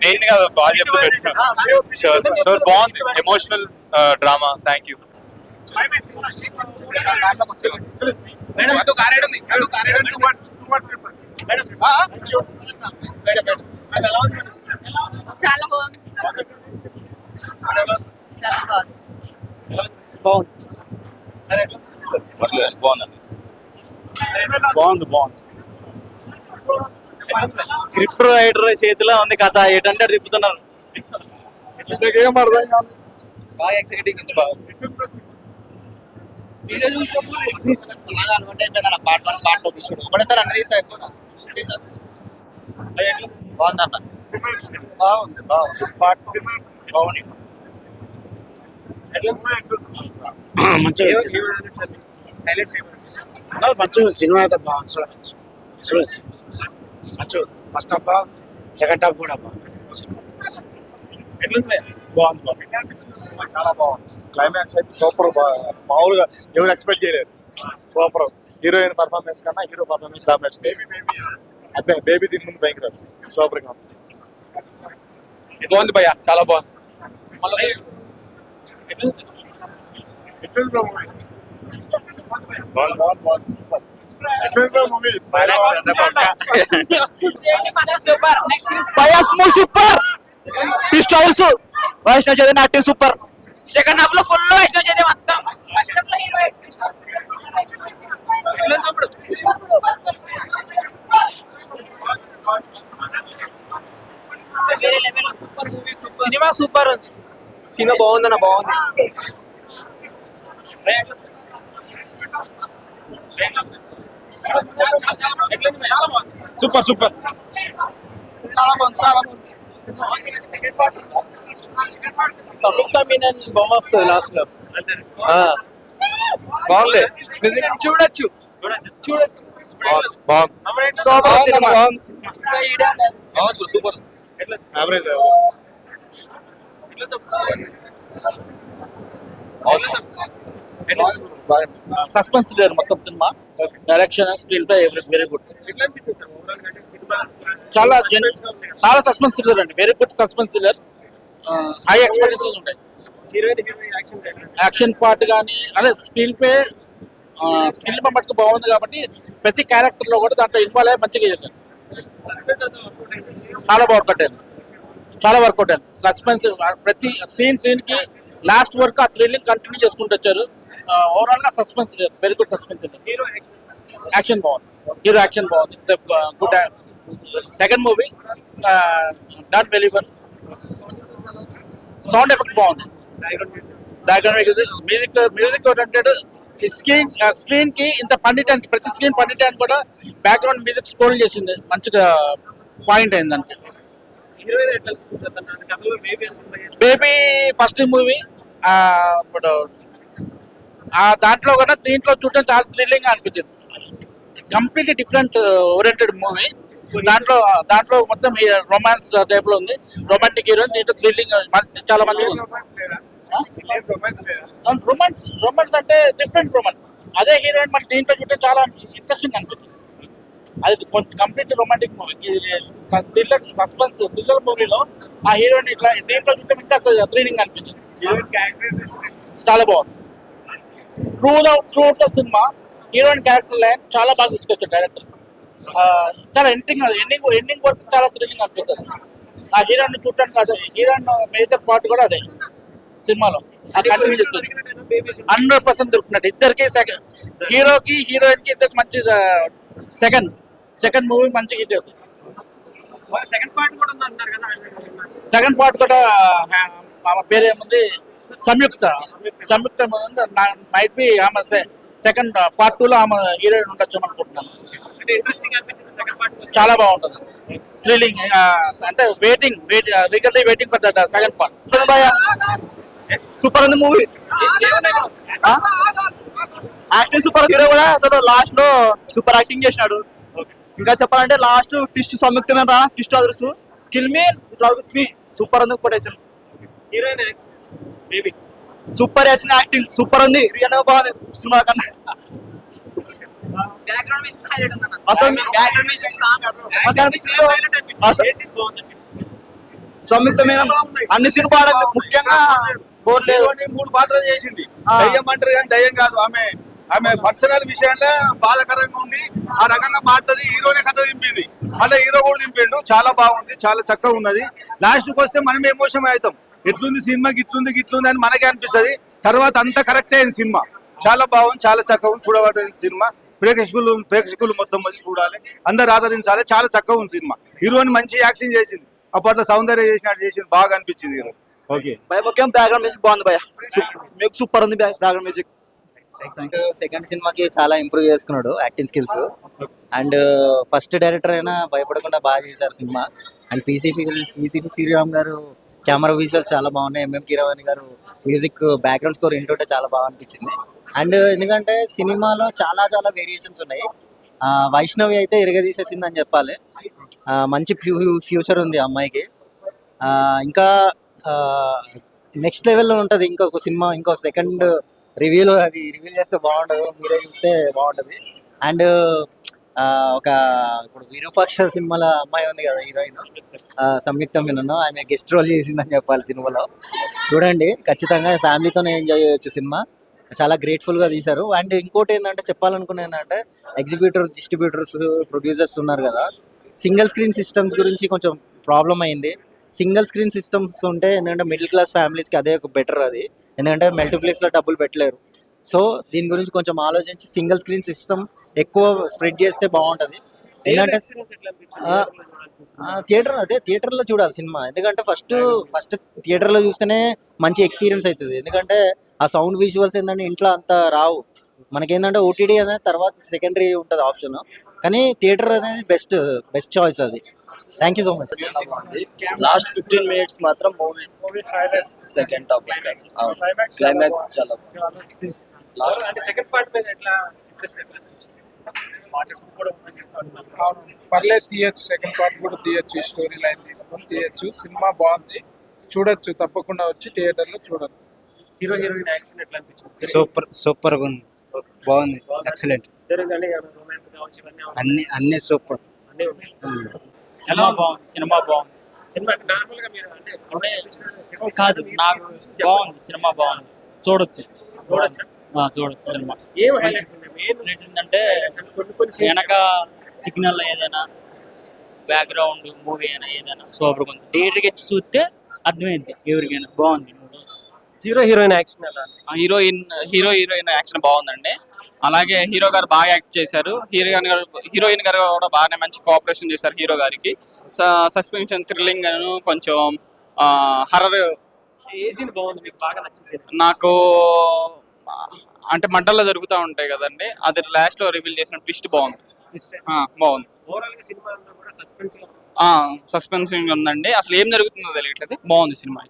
Main గా బాగా చెప్తున్నాడు. షూర్ బాగుంది, ఎమోషనల్ డ్రామా. Thank you. చాలా బాగుంది. చాలా బాగుంది. బాగుంది. స్క్రిప్ట్ రైటర్ చేతిలో ఉంది కథ, ఏంటంటే తిప్పుతున్నారు. ఇంతకేం అర్థం కాదు. బాగా ఎక్సైటింగ్ ఉంది. బాగా పార్ట్ 1 పార్ట్ 2 తీసుడు ఒకటేసారి అన్ని తీసాయి. బాగుందన్న. బాగుంది. పార్ట్ బాగుంది. మంచిగా సినిమా అయితే బాగుంది. చూడచ్చు మంచిగా. ఫస్ట్ హాఫ్ బాగుంది, సెకండ్ హాఫ్ కూడా బాగుంది. బాగుంది, చాలా బాగుంది. క్లైమాక్స్ అయితే సూపర్. మామూలుగా ఎవరు ఎక్స్పెక్ట్ చేయలేరు. సూపర్. హీరోయిన్ పర్ఫార్మెన్స్ కన్నా హీరో పర్ఫార్మెన్స్ డామినేషన్. అదే బేబీ దీని ముందు భయంకర సూపర్ గా బాగుంది భయ్య, చాలా బాగుంది. సూపర్. ట్విస్ట్ హౌస్ వైష్ణవ్ చదివిన యాక్టింగ్ సూపర్. సెకండ్ హాఫ్ లో ఫుల్ వైష్ణవ్ చదివి మొత్తం. ఫస్ట్ హాఫ్ లో హీరో సినిమా సూపర్ ఉంది. సినిమా బాగుందన్న, బాగుంది. Super super. చాలా బాగుంది. సంయుక్త మీనన్ బొమ్మ వస్తుంది లాస్ట్ లో. బాగుంది. చూడొచ్చు. Super cinema. Super. Average. Suspense thriller మొత్తం cinema. Direction, screenplay very good. చాలా చాలా సస్పెన్స్ థ్రిల్లర్ అండి. Very good suspense thriller. High expectations ఉంటాయి. యాక్షన్ పార్ట్ కానీ అదే స్క్రీన్ ప్లే మటుకు బాగుంది కాబట్టి ప్రతి క్యారెక్టర్ లో కూడా దాంట్లో ఇన్వాల్వ్ అయ్యి మంచిగా చేశారు. చాలా వర్కౌట్ అయింది. సస్పెన్స్ ప్రతి సీన్ కి లాస్ట్ వరకు ఆ థ్రిల్లింగ్ కంటిన్యూ చేసుకుంటూ వచ్చారు. ఓవరాల్ గా suspense very good suspense. Action బాగుంది. హీరో యాక్షన్ బాగుంది. Good. Second movie done very well. Sound effect బాగుంది. Music oriented. స్క్రీన్ కి ఇంత పండిటానికి ప్రతి స్క్రీన్ పండిటానికి కూడా బ్యాక్గ్రౌండ్ మ్యూజిక్ స్కోర్ చేసింది. మంచిగా పాయింట్ అయింది దానికి. బేబీ ఫస్ట్ మూవీ ఇప్పుడు దాంట్లో కూడా దీంట్లో చూడటం చాలా థ్రిల్లింగ్ అనిపించింది. Completely different oriented movie. దాంట్లో మొత్తం రొమాన్స్ టైప్ లో ఉంది. రొమాంటిక్ హీరోయిన్, దీంట్లో థ్రిల్లింగ్ చాలా మంది. రొమాన్స్ అంటే డిఫరెంట్ రొమాన్స్. అదే హీరోయిన్ మన దీంట్లో చూడటం చాలా ఇంట్రెస్టింగ్ అనిపించింది. అది completely romantic movie. Suspense thriller మూవీలో ఆ హీరోయిన్ ఇట్లా దీంట్లో చూడటం ఇంకా థ్రిల్లింగ్ అనిపించింది. చాలా బాగుంది. Through the cinema heroine character line చాలా బాగా తీసుకొచ్చారు డైరెక్టర్. చాలా ఎండింగ్ వరకు చాలా థ్రిల్లింగ్ అనిపిస్తుంది. ఆ హీరోయిన్ చూడటానికి అదే హీరోయిన్ మేజర్ పార్ట్ కూడా అదే సినిమాలో. కంటిన్యూ చేసుకుంది 100% దొరుకుతున్నట్టు ఇద్దరికి. హీరోకి హీరోయిన్ కి ఇద్దరికి మంచి సెకండ్ మూవీ మంచి హిట్ అవుతుంది. సెకండ్ పార్ట్ కూడా ఆమె పేరు ఏముంది, సంయుక్త మైట్ బి ఆమె సెకండ్ పార్ట్ 2 లో ఆమె హీరోయిన్ ఉండొచ్చు అనుకుంటున్నాను. చాలా బాగుంటుంది. థ్రిల్లింగ్ అంటే waiting for that second part. Super ఉంది మూవీ. Acting super. హీరో కూడా అసలు లాస్ట్ లో సూపర్ యాక్టింగ్ చేసినాడు. ఇంకా చెప్పాలంటే లాస్ట్ ట్విస్ట్ సంయుక్తమైన twist others kill me love with me super ఉంది. కొటేషన్ సూపర్ చేసిన యాక్టింగ్ సూపర్ ఉంది. రియల్ గా బాగుంది సినిమా కన్నా. బ్యాక్గ్రౌండ్ మ్యూజిక్ హైలైట్ ఉందన్న. అసలు మీ- బ్యాక్గ్రౌండ్ మ్యూజిక్ సాంగ్ సంయుక్తమైన అన్ని సినిమాలు ముఖ్యంగా బోర్ లేదు. హీరోని 3 పాత్రలు చేసింది. ఆ. దయ్యం అంటారు కానీ దయ్యం కాదు. ఆమె పర్సనల్ విషయాల్లో బాధాకరంగా ఉండి ఆ రకంగా మారుతుంది. హీరోనే కథ దింపింది, మళ్ళీ హీరో కూడా దింపిండు. చాలా బాగుంది, చాలా చక్కగా ఉన్నది. లాస్ట్ కి వస్తే మనం ఎమోషన్ అవుతాం. ఎట్లుంది సినిమా, గిట్లుంది అని మనకే అనిపిస్తుంది. తర్వాత అంతా కరెక్ట్ అయింది సినిమా. చాలా బాగుంది, చాలా చక్కగా ఉంది. చూడబడిన సినిమా ప్రేక్షకులు మొత్తం వచ్చి చూడాలి, అందరు ఆదరించాలి. చాలా చక్కగా ఉంది సినిమా. హీరోని మంచి యాక్షన్ చేసింది, అప్పట్లో సౌందర్య చేసినట్టు చేసింది, బాగా అనిపించింది హీరో. ఓకే భయ ముఖ్యం బ్యాక్గ్రౌండ్ మ్యూజిక్ బాగుంది భయ, మీకు సూపర్ ఉంది బ్యాక్గ్రౌండ్ మ్యూజిక్. సెకండ్ సినిమాకి చాలా ఇంప్రూవ్ చేసుకున్నాడు acting skills. And first director అయినా భయపడకుండా బాగా చేశారు సినిమా. అండ్ పీసీ శ్రీరామ్ గారు కెమెరా విజువల్ చాలా బాగున్నాయి. ఎంఎం కీరవాణి గారు మ్యూజిక్ బ్యాక్గ్రౌండ్ స్కోర్ వింటుంటే చాలా బాగా అనిపించింది. అండ్ ఎందుకంటే సినిమాలో చాలా చాలా వేరియేషన్స్ ఉన్నాయి. వైష్ణవి అయితే ఇరగదీసేసింది అని చెప్పాలి. మంచి ఫ్యూచర్ ఉంది ఆ అమ్మాయికి. ఇంకా నెక్స్ట్ లెవెల్లో ఉంటుంది ఇంకొక సినిమా. ఇంకో సెకండ్ రివ్యూలో అది రివీల్ చేస్తే బాగుంటుంది, మీరే చూస్తే బాగుంటుంది. అండ్ ఒక ఇప్పుడు విరూపాక్ష సినిమాలో అమ్మాయి ఉంది కదా హీరోయిన్, సంయుక్త మీనన్, ఆమె గెస్ట్ రోల్ చేసిందని చెప్పాలి సినిమాలో. చూడండి, ఖచ్చితంగా ఫ్యామిలీతోనే ఎంజాయ్ చేయొచ్చు సినిమా. చాలా గ్రేట్ఫుల్గా తీశారు. అండ్ ఇంకోటి ఏంటంటే చెప్పాలనుకునేది ఏంటంటే ఎగ్జిబ్యూటర్స్, డిస్ట్రిబ్యూటర్స్, ప్రొడ్యూసర్స్ ఉన్నారు కదా, సింగిల్ స్క్రీన్ సిస్టమ్స్ గురించి కొంచెం ప్రాబ్లం అయింది. సింగిల్ స్క్రీన్ సిస్టమ్స్ ఉంటే ఎందుకంటే మిడిల్ క్లాస్ ఫ్యామిలీస్కి అదే ఒక బెటర్ అది, ఎందుకంటే మల్టీప్లెక్స్లో డబ్బులు పెట్టలేరు. సో దీని గురించి కొంచెం ఆలోచించి సింగిల్ స్క్రీన్ సిస్టమ్ ఎక్కువ స్ప్రెడ్ చేస్తే బాగుంటుంది. ఎందుకంటే థియేటర్లో చూడాలి సినిమా. ఎందుకంటే ఫస్ట్ థియేటర్లో చూస్తేనే మంచి ఎక్స్పీరియన్స్ అవుతుంది. ఎందుకంటే ఆ సౌండ్ విజువల్స్ ఏంటంటే ఇంట్లో అంత రావు. మనకేంటంటే ఓటీటీ అనేది తర్వాత సెకండరీ ఉంటుంది ఆప్షన్, కానీ థియేటర్ అనేది బెస్ట్ చాయిస్ అది. Thank you so much. Last 15 minutes మాత్రం మూవీ సెకండ్ టాప్ క్లైమాక్స్ చాలా బాగుంది. పర్లేదు, తీయచ్చు. సెకండ్ పార్ట్ కూడా తీయచ్చు, స్టోరీ లైన్ తీసుకొని తీయచ్చు. సినిమా బాగుంది, చూడొచ్చు. తప్పకుండా వచ్చి థియేటర్లో చూడండి. హీరో హీరోయిన్ యాక్షన్ ఎట్లా అనిపించింది? సూపర్ గా ఉంది, బాగుంది, ఎక్సలెంట్. రొమాన్స్ కావచ్చు, ఇవన్నీ అన్ని సూపర్. అన్నీ ఉన్నాయి. సినిమా బాగుంది. సినిమా నార్మల్ గా మీరు అంటే కాదు, నాకు బాగుంది, సినిమా బాగుంది, చూడొచ్చు సినిమా. ఏం హైలైట్స్ ఉన్నాయి? ఏంటంటే కొన్ని వెనక సిగ్నల్ ఏదైనా బ్యాక్గ్రౌండ్ మూవీ అయినా ఏదైనా సూపర్ ఉంది. థియేటర్కి వచ్చి చూస్తే అర్థమైంది ఎవరికైనా. బాగుంది హీరో హీరోయిన్ యాక్షన్ ఎలా? హీరోయిన్ యాక్షన్ బాగుందండి. అలాగే హీరో గారు బాగా యాక్ట్ చేశారు. హీరోయిన్ గారు కూడా బాగానే మంచి కోఆపరేషన్ చేశారు హీరో గారికి. సస్పెన్షన్, థ్రిల్లింగ్ కొంచెం హర్రర్. ఏ సీన్ బాగుంది మీకు బాగా నచ్చింది? నాకు అంటే మంటల్లో జరుగుతూ ఉంటాయి కదండి, అది లాస్ట్ లో రివీల్ చేసిన ట్విస్ట్ బాగుంది. బాగుంది. ఓవరాల్ గా సినిమా అంతా కూడా సస్పెన్స్ సస్పెన్సింగ్ ఉందండి. అసలు ఏం జరుగుతుందో తెలియట్లేదు. బాగుంది సినిమా.